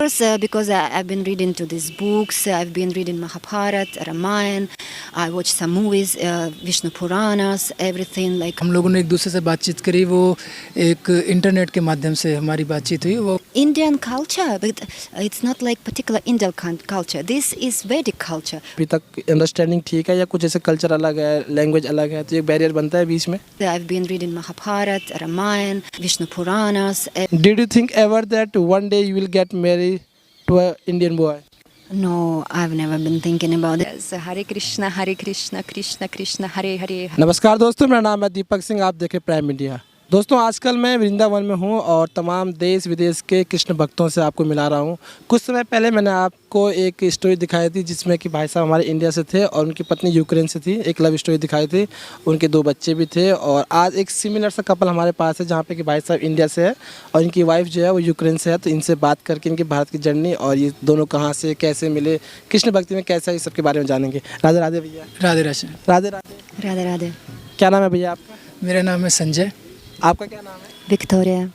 course, because I've been reading to these books, I've been reading Mahabharata, Ramayana, I watched some movies, Vishnu Puranas, everything like. हम लोगों ने एक दूसरे से बातचीत करी, वो एक इंटरनेट के माध्यम से हमारी बातचीत हुई। वो Indian culture, but it's not like particular Indian culture. This is Vedic culture. अभी तक अंडरस्टैंडिंग ठीक है या कुछ ऐसे कल्चर अलग है, लैंग्वेज अलग है, तो एक बैरियर बनता है बीच में? I've been reading Mahabharata, Ramayana, Vishnu Puranas. Did you think ever that one day you will get married to an Indian boy? No, I've never been thinking about it. Yes, Hare Krishna, Krishna Krishna, Hare Hare. नमस्कार दोस्तों, मेरा नाम है दीपक सिंह, आप देखें prime media. दोस्तों, आजकल मैं वृंदावन में हूं और तमाम देश विदेश के कृष्ण भक्तों से आपको मिला रहा हूं। कुछ समय पहले मैंने आपको एक स्टोरी दिखाई थी जिसमें कि भाई साहब हमारे इंडिया से थे और उनकी पत्नी यूक्रेन से थी। एक लव स्टोरी दिखाई थी, उनके 2 बच्चे भी थे। और आज एक सिमिलर सा कपल हमारे पास है जहाँ पे कि भाई साहब इंडिया से है और इनकी वाइफ जो है वो यूक्रेन से है। तो इनसे बात करके इनकी भारत की जर्नी और ये दोनों कहाँ से कैसे मिले, कृष्ण भक्ति में कैसा, इस सब के बारे में जानेंगे। राधे राधे भैया। राधे राधे। राधे राधे। Radhe Radhe. क्या नाम है भैया आपका? मेरा नाम है संजय। आपका क्या नाम है? Victoria.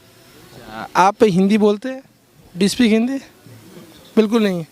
आप हिंदी बोलते हैं? Do speak Hindi? बिल्कुल नहीं।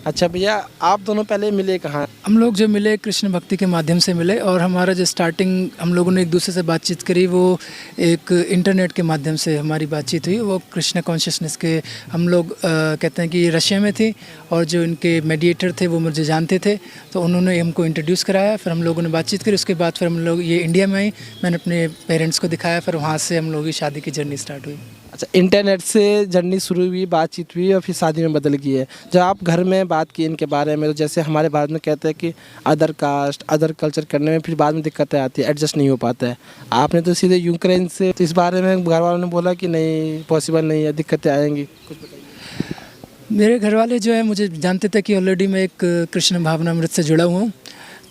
अच्छा भैया, आप दोनों पहले मिले कहाँ? हम लोग जो मिले कृष्ण भक्ति के माध्यम से मिले और हमारा जो स्टार्टिंग हम लोगों ने एक दूसरे से बातचीत करी, वो एक इंटरनेट के माध्यम से हमारी बातचीत हुई। वो कृष्ण कॉन्शियसनेस के हम लोग कहते हैं कि ये रशिया में थी और जो इनके मेडिएटर थे वो मुझे जानते थे, तो उन्होंने हमको इंट्रोड्यूस कराया। फिर हम लोगों ने बातचीत करी, उसके बाद फिर हम लोग ये इंडिया में आई, मैंने अपने पेरेंट्स को दिखाया, फिर वहाँ से हम लोगों की शादी की जर्नी स्टार्ट हुई। अच्छा, इंटरनेट से जर्नी शुरू हुई, बातचीत हुई और फिर शादी में बदल गई है। जब आप घर में बात की इनके बारे में, तो जैसे हमारे भारत में कहते हैं कि अदर कास्ट, अदर कल्चर करने में फिर बाद में दिक्कतें आती है, एडजस्ट नहीं हो पाता है। आपने तो सीधे यूक्रेन से, तो इस बारे में घर वालों ने बोला कि नहीं, पॉसिबल नहीं है, दिक्कतें आएंगी, कुछ बताइए। मेरे घर वाले जो है मुझे जानते थे कि ऑलरेडी मैं एक कृष्ण भावनामृत से जुड़ा हुआ हूँ,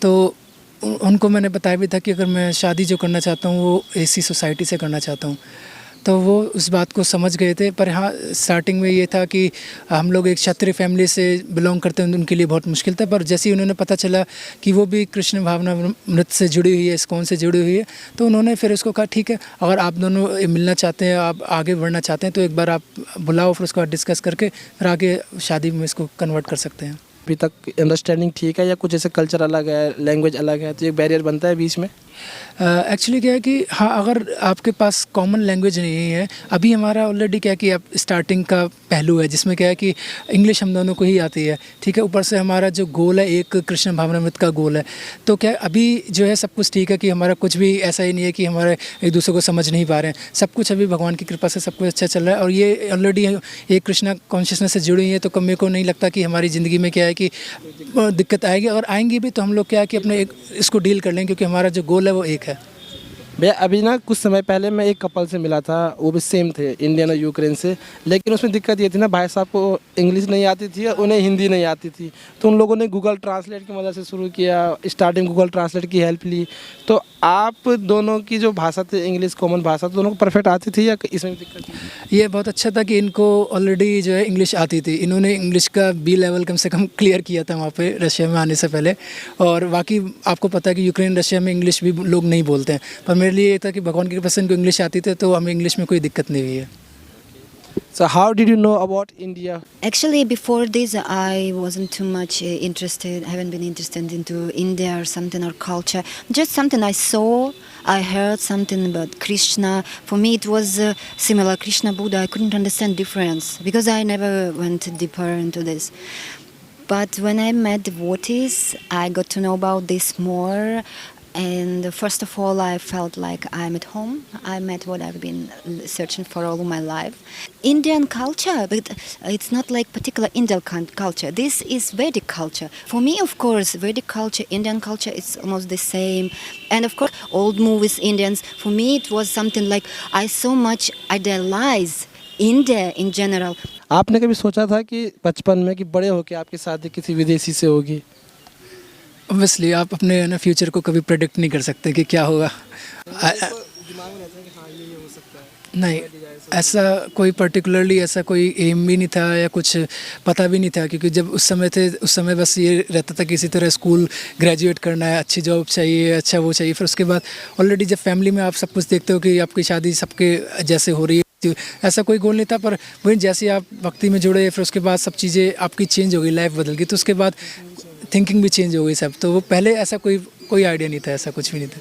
तो उनको मैंने बताया भी था कि अगर मैं शादी जो करना चाहता हूँ वो ऐसी सोसाइटी से करना चाहता हूँ, तो वो उस बात को समझ गए थे। पर हाँ, स्टार्टिंग में ये था कि हम लोग एक क्षत्रिय फैमिली से बिलोंग करते हैं, उनके लिए बहुत मुश्किल था। पर जैसे ही उन्होंने पता चला कि वो भी कृष्ण भावनामृत से जुड़ी हुई है, इस्कॉन से जुड़ी हुई है, तो उन्होंने फिर उसको कहा ठीक है, अगर आप दोनों मिलना चाहते हैं, आप आगे बढ़ना चाहते हैं, तो एक बार आप बुलाओ, फिर उसको डिस्कस करके फिर आगे शादी में इसको कन्वर्ट कर सकते हैं। अभी तक अंडरस्टैंडिंग ठीक है या कुछ ऐसे कल्चर अलग है, लैंग्वेज अलग है, तो एक बैरियर बनता है बीच में? एक्चुअली क्या है कि हाँ, अगर आपके पास कॉमन लैंग्वेज नहीं है, अभी हमारा ऑलरेडी क्या है कि अब स्टार्टिंग का पहलू है जिसमें क्या है कि इंग्लिश हम दोनों को ही आती है, ठीक है। ऊपर से हमारा जो गोल है, एक कृष्ण भावनामृत का गोल है, तो क्या अभी जो है सब कुछ ठीक है कि हमारा कुछ भी ऐसा ही नहीं है कि हमारे एक दूसरे को समझ नहीं पा रहे हैं। सब कुछ अभी भगवान की कृपा से सब कुछ अच्छा चल रहा है और ये ऑलरेडी एक कृष्णा कॉन्शियसनेस से जुड़ी हुई है, तो मेरे को नहीं लगता कि हमारी ज़िंदगी में क्या है कि दिक्कत आएगी। अगर आएंगी भी तो हम लोग क्या है कि अपने इसको डील कर लेंगे, क्योंकि हमारा जो गोल है वो एक है। भैया, अभी ना कुछ समय पहले मैं एक कपल से मिला था, वो भी सेम थे, इंडियन और यूक्रेन से, लेकिन उसमें दिक्कत ये थी ना, भाई साहब को इंग्लिश नहीं आती थी और उन्हें हिंदी नहीं आती थी, तो उन लोगों ने गूगल ट्रांसलेट की मदद से शुरू किया, स्टार्टिंग गूगल ट्रांसलेट की हेल्प ली। तो आप दोनों की जो भाषा थी, इंग्लिश कॉमन भाषा, तो दोनों को परफेक्ट आती थी या इसमें दिक्कत थी? ये बहुत अच्छा था कि इनको ऑलरेडी जो है इंग्लिश आती थी। इन्होंने इंग्लिश का बी लेवल कम से कम क्लियर किया था वहाँ पे रशिया में आने से पहले। और बाकी आपको पता है कि यूक्रेन रशिया में इंग्लिश भी लोग नहीं बोलते हैं, पर मेरे लिए ये था कि भगवान की कृपा से इनको इंग्लिश आती थी, तो हमें इंग्लिश में कोई दिक्कत नहीं हुई है। So how did you know about India? Actually, before this, I wasn't too much interested. I haven't been interested into India or something or culture. Just something I saw. I heard something about Krishna. For me, it was similar Krishna, Buddha. I couldn't understand difference because I never went deeper into this. But when I met devotees, I got to know about this more. And first of all, I felt like I'm at home. I met what I've been searching for all of my life. Indian culture, but it's not like particular Indian culture. This is Vedic culture. For me, of course, Vedic culture, Indian culture, it's almost the same. And of course, old movies, Indians. For me, it was something like I so much idealize India in general. आपने कभी सोचा था कि बचपन में कि बड़े होके आपकी शादी किसी विदेशी से होगी? ऑब्वियसली आप अपने ना फ्यूचर को कभी प्रेडिक्ट नहीं कर सकते कि क्या होगा। दिमाग में रहता है कि हाँ ये हो सकता है। नहीं, ऐसा कोई पर्टिकुलरली ऐसा कोई एम भी नहीं था या कुछ पता भी नहीं था, क्योंकि जब उस समय थे, उस समय बस ये रहता था कि इसी तरह स्कूल ग्रेजुएट करना है, अच्छी जॉब चाहिए, अच्छा वो चाहिए। फिर उसके बाद ऑलरेडी जब फैमिली में आप सब कुछ देखते हो कि आपकी शादी सबके जैसे हो रही है, ऐसा कोई गोल नहीं था, पर वही जैसे आप भक्ति में जुड़े फिर उसके बाद सब चीज़ें आपकी चेंज हो गई, लाइफ बदल गई, तो उसके बाद थिंकिंग भी चेंज हो गई सब। तो वो पहले ऐसा कोई आइडिया नहीं था, ऐसा कुछ भी नहीं था।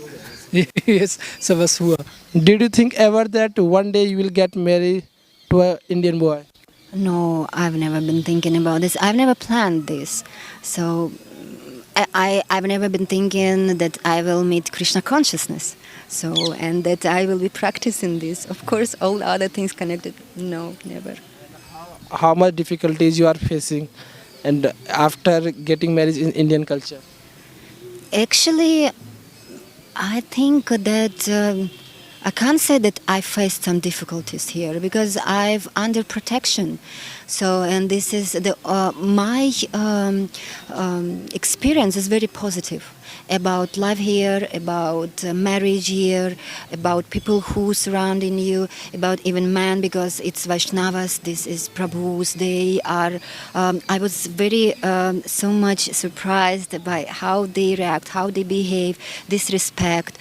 ये सब बस हुआ। Did you think ever that one day you will get married to an Indian boy? No, I've never been thinking about this. I've never planned this. So I've never been thinking that I will meet Krishna consciousness. So, and that I will be practicing this. Of course, all other things connected. No, never. How much difficulties you are facing and after getting married in Indian culture? Actually, I think that I can't say that I faced some difficulties here because I've under protection. So, and this is my experience is very positive about life here, about marriage here, about people who surrounding you, about even men because it's Vaishnavas. This is Prabhus. They are. I was very so much surprised by how they react, how they behave, this respect.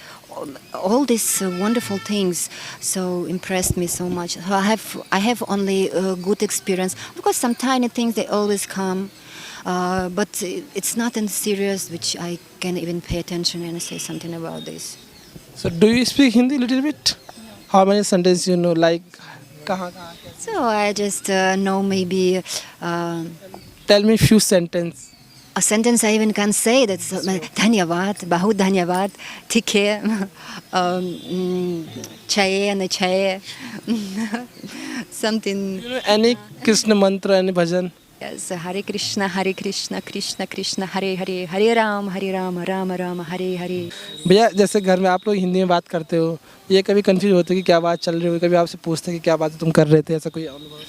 All these wonderful things so impressed me so much. So I have only good experience. Of course, some tiny things they always come, but it's nothing serious which I can even pay attention and say something about this. So do you speak Hindi a little bit? How many sentences you know? Like, kahan? So I just know maybe Tell me few sentences. a sentence I even can't say. That's dhanyavad, bahut dhanyavad, theek hai, chahiye na chahiye, something. You know any Krishna mantra, any bhajan? Yes, Hare Krishna, Krishna Krishna, Hare Hare, Hare Ram, Ram Ram, Hare Hare. भैया जैसे घर में आप लोग हिंदी में बात करते हो, ये कभी कंफ्यूज होते हो कि क्या बात चल रही हो, कभी आपसे पूछते हैं कि क्या बात तुम कर रहे थे, ऐसा कोई अनुभव?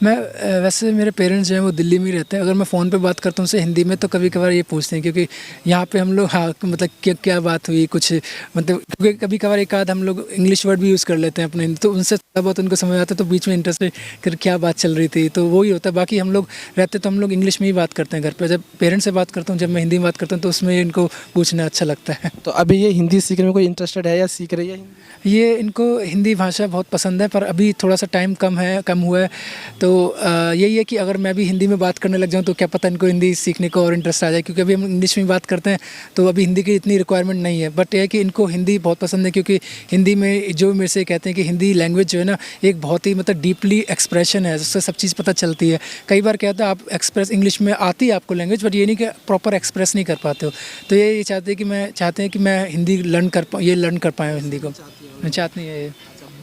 मैं वैसे मेरे पेरेंट्स जो हैं वो दिल्ली में ही रहते हैं। अगर मैं फ़ोन पे बात करता हूँ उनसे हिंदी में तो कभी कभार ये पूछते हैं, क्योंकि यहाँ पे हम लोग हाँ मतलब क्या बात हुई कुछ, मतलब क्योंकि कभी कभार एक आध हम लोग इंग्लिश वर्ड भी यूज़ कर लेते हैं अपने हिंदी, तो उनसे थोड़ा बहुत उनको समझ आता है, तो बीच में इंटरेस्ट कर क्या बात चल रही थी, तो वही होता है। बाकी हम लोग रहते तो हम लोग इंग्लिश में ही बात करते हैं घर पर। जब पेरेंट्स से बात करता हूँ, जब मैं हिंदी में बात करता हूँ, तो उसमें इनको पूछना अच्छा लगता है। तो अभी ये हिंदी सीखने में कोई इंटरेस्टेड है या सीख रही है हिंदी? ये इनको हिंदी भाषा बहुत पसंद है, पर अभी थोड़ा सा टाइम कम हुआ है, तो यही है कि अगर मैं भी हिंदी में बात करने लग जाऊं तो क्या पता इनको हिंदी सीखने को और इंटरेस्ट आ जाए, क्योंकि अभी हम इंग्लिश में बात करते हैं तो अभी हिंदी की इतनी रिक्वायरमेंट नहीं है। बट यह है कि इनको हिंदी बहुत पसंद है, क्योंकि हिंदी में जो मेरे से कहते हैं कि हिंदी लैंग्वेज जो है ना एक बहुत ही मतलब डीपली एक्सप्रेशन है, उससे सब चीज़ पता चलती है। कई बार क्या होता है आप एक्सप्रेस इंग्लिश में आती है आपको लैंग्वेज, बट ये नहीं कि प्रॉपर एक्सप्रेस नहीं कर पाते हो, तो ये चाहते हैं कि मैं हिंदी लर्न कर पाएँ हिंदी को, मैं चाहती है ये।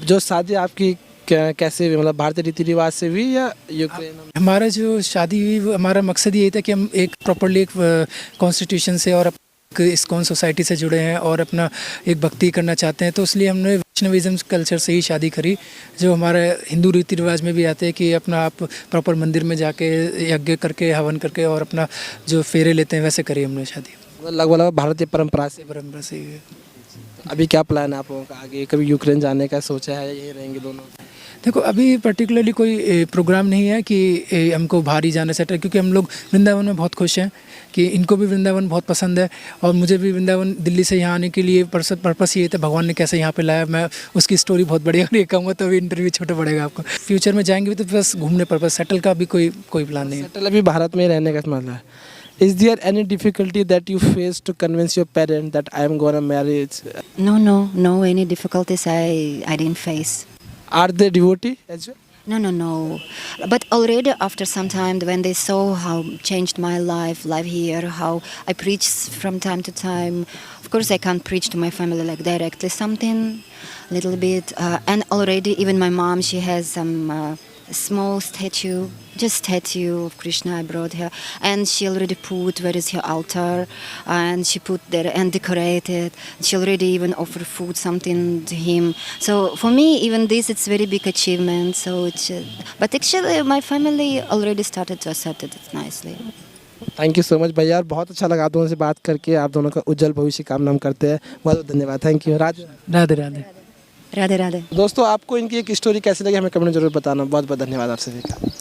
जो शादी आपकी कैसे हुई, मतलब भारतीय रीति रिवाज से हुई या यूक्रेन? हमारा जो शादी हुई वो हमारा मकसद यही था कि हम एक प्रॉपरली एक कॉन्स्टिट्यूशन से और इस्कॉन सोसाइटी से जुड़े हैं और अपना एक भक्ति करना चाहते हैं, तो इसलिए हमने वैष्णविज्म कल्चर से ही शादी करी, जो हमारे हिंदू रीति रिवाज में भी आते हैं कि अपना आप प्रॉपर मंदिर में जाके यज्ञ करके हवन करके और अपना जो फेरे लेते हैं वैसे करी हमने शादी। लगभग भारतीय परंपरा से ही है। अभी क्या प्लान है आप लोगों का आगे? कभी यूक्रेन जाने का सोचा है या यही रहेंगे दोनों? देखो अभी पर्टिकुलरली कोई प्रोग्राम नहीं है कि हमको बाहर ही जाना सेट है, क्योंकि हम लोग वृंदावन में बहुत खुश हैं कि इनको भी वृंदावन बहुत पसंद है और मुझे भी वृंदावन दिल्ली से यहाँ आने के लिए पर्पस ये था भगवान ने कैसे यहाँ पे लाया। मैं उसकी स्टोरी बहुत बढ़िया और ये कहूँगा तो अभी इंटरव्यू छोटा पड़ेगा आपको। फ्यूचर में जाएंगे भी तो बस घूमने पर्पस, सेटल का भी कोई प्लान नहीं है। सेटल अभी भारत में ही रहने का मतलब है। Is there any difficulty that you face to convince your parents that I am gonna marry? No, any difficulties I didn't face. Are they devotee as well? No. But already after some time, when they saw how changed my life here, how I preach from time to time. Of course, I can't preach to my family like directly, something, little bit. And already, even my mom, she has some small statue of Krishna I brought her, and she already put where is her altar, and she put there and decorated. She already even offered food, something to him. So for me, even this, it's very big achievement. So it's, but actually my family already started to accept it nicely. Thank you so much भैया, बहुत अच्छा लगा आप दोनों से बात करके। आप दोनों का उज्जवल भविष्य कामना हम करते हैं। बहुत बहुत धन्यवाद। Thank you. Radhe Radhe. Radhe Radhe. दोस्तों आपको इनकी एक स्टोरी कैसी लगी हमें कमेंट में जरूर बताना। बहुत बहुत धन्यवाद आप सभी का।